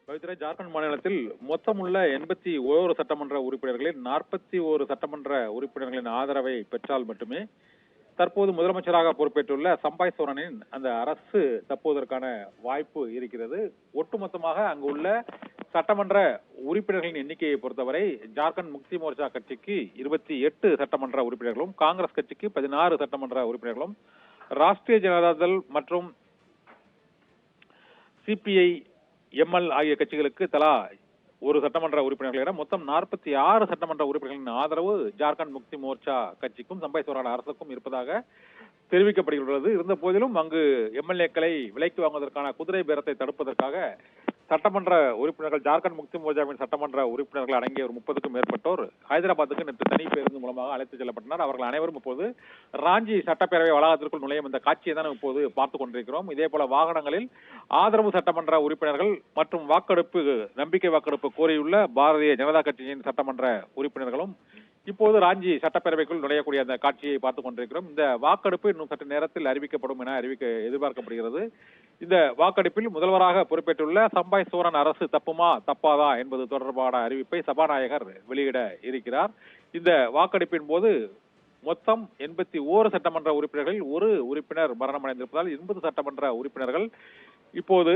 பவித்ரா, ஜார்க்கண்ட் மாநிலத்தில் மொத்தமுள்ள 81 சட்டமன்ற உறுப்பினர்களில் 41 சட்டமன்ற உறுப்பினர்களின் ஆதரவை பெற்றால் மட்டுமே தற்போது முதலமைச்சராக பொறுப்பேற்றுள்ள சம்பாய் சோரனின் அந்த அரசு தப்புவதற்கான வாய்ப்பு இருக்கிறது. ஒட்டுமொத்தமாக அங்கு உள்ள சட்டமன்ற உறுப்பினர்களின் எண்ணிக்கையை பொறுத்தவரை ஜார்க்கண்ட் முக்தி மோர்ச்சா கட்சிக்கு 28 சட்டமன்ற உறுப்பினர்களும், காங்கிரஸ் கட்சிக்கு 16 சட்டமன்ற உறுப்பினர்களும், ராஷ்டிரிய ஜனதாதள் மற்றும் சிபிஐ எம்எல் ஆகிய கட்சிகளுக்கு தலா ஒரு சட்டமன்ற உறுப்பினர்களிடம் மொத்தம் 46 சட்டமன்ற உறுப்பினர்களின் ஆதரவு ஜார்க்கண்ட் முக்தி மோர்ச்சா கட்சிக்கும் சம்பாய் சோரன் அரசுக்கும் இருப்பதாக தெரிவிக்கப்படுகிறது. இருந்த போதிலும் அங்கு எம்எல்ஏக்களை விலைக்கு வாங்குவதற்கான குதிரை பேரத்தை தடுப்பதற்காக சட்டமன்ற உறுப்பினர்கள், ஜார்க்கண்ட் முக்தி மோர்ச்சாவின் சட்டமன்ற உறுப்பினர்கள் அடங்கிய ஒரு 30க்கும் மேற்பட்டோர் ஹைதராபாத்துக்கு நேற்று தனி பேருந்து மூலமாக அழைத்துச் செல்லப்பட்டனர். அவர்கள் அனைவரும் இப்போது ராஞ்சி சட்டப்பேரவை வளாகத்திற்குள் நுழையும் இந்த காட்சியை தான் இப்போது பார்த்துக் கொண்டிருக்கிறோம். இதே போல வாகனங்களில் ஆதரவு சட்டமன்ற உறுப்பினர்கள் மற்றும் நம்பிக்கை வாக்கெடுப்பு கோரியுள்ள பாரதிய ஜனதா கட்சியின் சட்டமன்ற உறுப்பினர்களும் இப்போது ராஞ்சி சட்டப்பேரவைக்குள் நுழையக்கூடிய அந்த காட்சியை பார்த்துக் கொண்டிருக்கிறோம். இந்த வாக்கெடுப்பு இன்னும் சற்று நேரத்தில் அறிவிக்கப்படும் என எதிர்பார்க்கப்படுகிறது. இந்த வாக்கெடுப்பில் முதல்வராக பொறுப்பேற்றுள்ள சம்பாய் சோரன் அரசு தப்புமா தப்பாதா என்பது தொடர்பான அறிவிப்பை சபாநாயகர் வெளியிட இருக்கிறார். இந்த வாக்கெடுப்பின் போது மொத்தம் 81 சட்டமன்ற உறுப்பினர்களில் ஒரு உறுப்பினர் மரணமடைந்திருப்பதால் 80 சட்டமன்ற உறுப்பினர்கள் இப்போது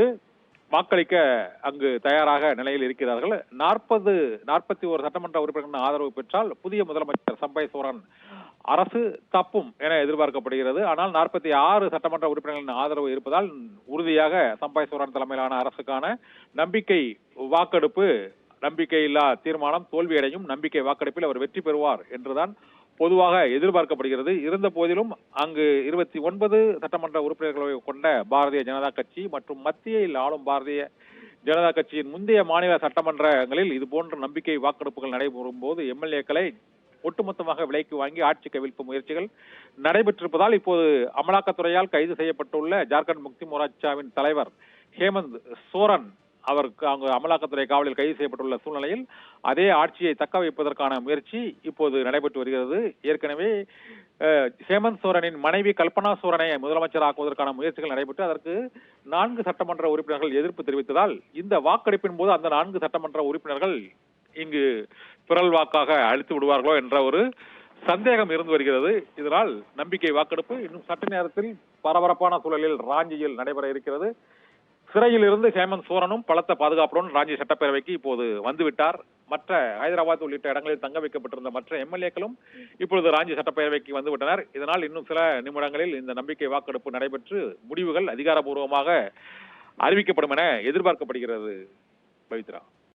வாக்களிக்க அங்கு தயாராக நிலையில் இருக்கிறார்கள். 41 சட்டமன்ற உறுப்பினர்களின் ஆதரவு பெற்றால் புதிய முதலமைச்சர் சம்பாய் சோரன் அரசு தப்பும் என எதிர்பார்க்கப்படுகிறது. ஆனால் 46 சட்டமன்ற உறுப்பினர்களின் ஆதரவு இருப்பதால் உறுதியாக சம்பாய் சோரன் தலைமையிலான அரசுக்கான நம்பிக்கை வாக்கெடுப்பு, நம்பிக்கையில்லா தீர்மானம் தோல்வியடையும், நம்பிக்கை வாக்கெடுப்பில் அவர் வெற்றி பெறுவார் என்றுதான் பொதுவாக எதிர்பார்க்கப்படுகிறது. இருந்த போதிலும் அங்கு 29 சட்டமன்ற உறுப்பினர்களை கொண்ட பாரதிய ஜனதா கட்சி மற்றும் மத்தியில் ஆளும் பாரதிய ஜனதா கட்சியின் முந்தைய மாநில சட்டமன்றங்களில் இதுபோன்ற நம்பிக்கை வாக்கெடுப்புகள் நடைபெறும் போது எம்எல்ஏக்களை ஒட்டுமொத்தமாக விலைக்கு வாங்கி ஆட்சி கவிழ்ப்பு முயற்சிகள் நடைபெற்றிருப்பதால் இப்போது அமலாக்கத்துறையால் கைது செய்யப்பட்டுள்ள ஜார்க்கண்ட் முக்தி மோர்ச்சாவின் தலைவர் ஹேமந்த் சோரன் அவருக்கு அங்கு அமலாக்கத்துறை காவலில் கைது செய்யப்பட்டுள்ள சூழ்நிலையில் அதே ஆட்சியை தக்க வைப்பதற்கான முயற்சி இப்போது நடைபெற்று வருகிறது. ஏற்கனவே ஹேமந்த் சோரனின் மனைவி கல்பனா சோரனை முதலமைச்சராக்குவதற்கான முயற்சிகள் நடைபெற்று அதற்கு 4 சட்டமன்ற உறுப்பினர்கள் எதிர்ப்பு தெரிவித்ததால் இந்த வாக்கெடுப்பின் போது அந்த 4 சட்டமன்ற உறுப்பினர்கள் இங்கு பிறல் வாக்காக அளித்து விடுவார்களோ என்ற ஒரு சந்தேகம் இருந்து வருகிறது. இதனால் நம்பிக்கை வாக்கெடுப்பு இன்னும் சற்று நேரத்தில் பரபரப்பான சூழலில் ராஞ்சியில் நடைபெற இருக்கிறது. சிறையில் இருந்து ஹேமந்த் சோரனும் பலத்த பாதுகாப்புடன் ராஞ்சி சட்டப்பேரவைக்கு இப்போது வந்துவிட்டார். மற்ற ஹைதராபாத் உள்ளிட்ட இடங்களில் தங்க வைக்கப்பட்டிருந்த மற்ற எம்எல்ஏக்களும் இப்பொழுது ராஞ்சி சட்டப்பேரவைக்கு வந்துவிட்டனர். இதனால் இன்னும் சில நிமிடங்களில் இந்த நம்பிக்கை வாக்கெடுப்பு நடைபெற்று முடிவுகள் அதிகாரப்பூர்வமாக அறிவிக்கப்படும் என எதிர்பார்க்கப்படுகிறது. பவித்ரா.